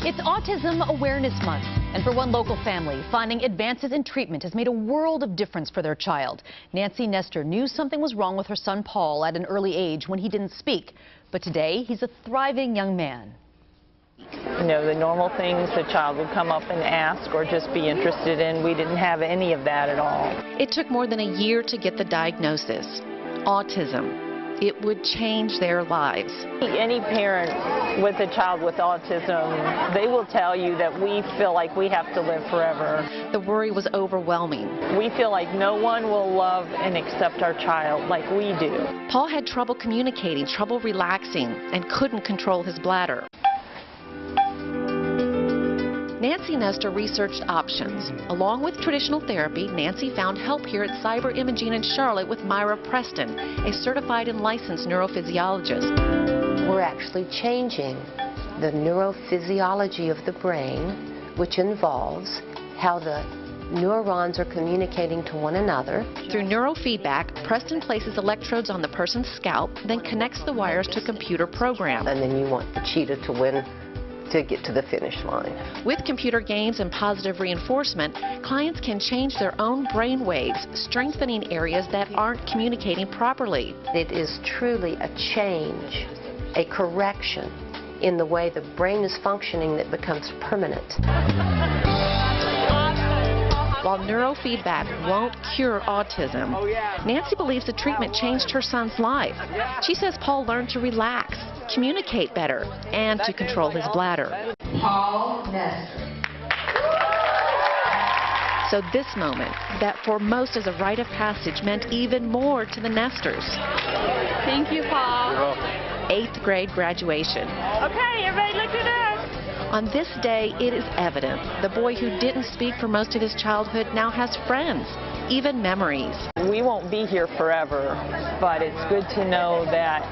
It's Autism Awareness Month, and for one local family, finding advances in treatment has made a world of difference for their child. Nancy Nestor knew something was wrong with her son Paul at an early age when he didn't speak, but today he's a thriving young man. You know, the normal things a child would come up and ask or just be interested in, we didn't have any of that at all. It took more than a year to get the diagnosis. Autism. It would change their lives. Any parent with a child with autism, they will tell you that we feel like we have to live forever. The worry was overwhelming. We feel like no one will love and accept our child like we do. Paul had trouble communicating, trouble relaxing, and couldn't control his bladder. Nancy Nestor researched options. Along with traditional therapy, Nancy found help here at Siber Imaging in Charlotte with Myra Preston, a certified and licensed neurophysiologist. We're actually changing the neurophysiology of the brain, which involves how the neurons are communicating to one another. Through neurofeedback, Preston places electrodes on the person's scalp, then connects the wires to a computer program. And then you want the cheetah to win to get to the finish line. With computer games and positive reinforcement, clients can change their own brain waves, strengthening areas that aren't communicating properly. It is truly a change, a correction in the way the brain is functioning that becomes permanent. While neurofeedback won't cure autism, Nancy believes the treatment changed her son's life. She says Paul learned to relax, communicate better, and to control his bladder. Paul Nestor. So this moment, that for most is a rite of passage, meant even more to the Nestors. Thank you, Paul. 8th grade graduation. Okay, everybody look at us. On this day, it is evident the boy who didn't speak for most of his childhood now has friends, even memories. We won't be here forever, but it's good to know that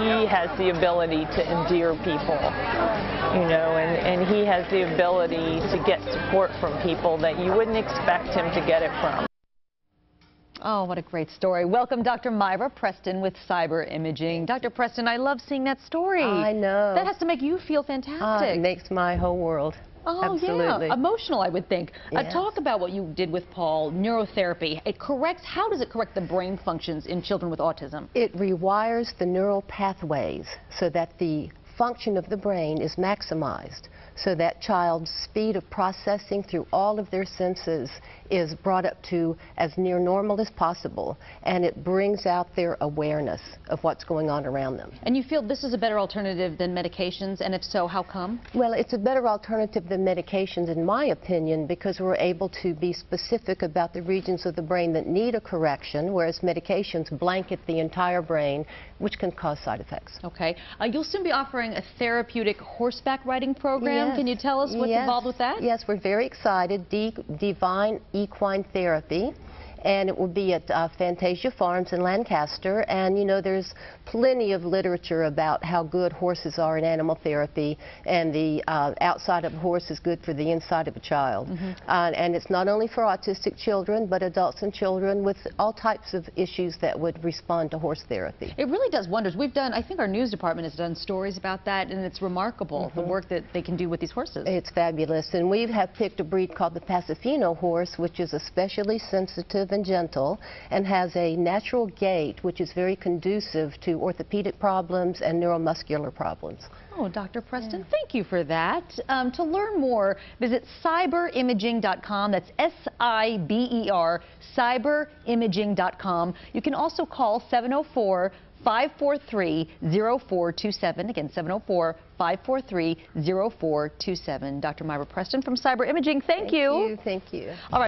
he has the ability to endear people, you know, and he has the ability to get support from people that you wouldn't expect him to get it from. Oh, what a great story. Welcome, Dr. Myra Preston with Siber Imaging. Dr. Preston, I love seeing that story. I know. That has to make you feel fantastic. It makes my whole world. Oh, absolutely. Yeah. Emotional, I would think. Yes. Talk about what you did with Paul, neurotherapy. How does it correct the brain functions in children with autism? It rewires the neural pathways so that the function of the brain is maximized, so that child's speed of processing through all of their senses is brought up to as near normal as possible, and it brings out their awareness of what's going on around them. And you feel this is a better alternative than medications, and if so, how come? Well, it's a better alternative than medications, in my opinion, because we're able to be specific about the regions of the brain that need a correction, whereas medications blanket the entire brain, which can cause side effects. Okay. You'll soon be offering a therapeutic horseback riding program. Yes. Can you tell us what's involved with that? Yes, we're very excited. Divine Equine Therapy. And it will be at Fantasia Farms in Lancaster. And, you know, there's plenty of literature about how good horses are in animal therapy, and the outside of a horse is good for the inside of a child. And it's not only for autistic children, but adults and children with all types of issues that would respond to horse therapy. It really does wonders. We've done, I think our news department has done stories about that, and it's remarkable, the work that they can do with these horses. It's fabulous. And we have picked a breed called the Pasifino horse, which is especially sensitive and gentle, and has a natural gait which is very conducive to orthopedic problems and neuromuscular problems. Oh, Dr. Preston, thank you for that. To learn more, visit siberimaging.com. That's S-I-B-E-R, siberimaging.com. You can also call 704-543-0427. Again, 704-543-0427. Dr. Myra Preston from Siber Imaging, thank you. Thank you. All right.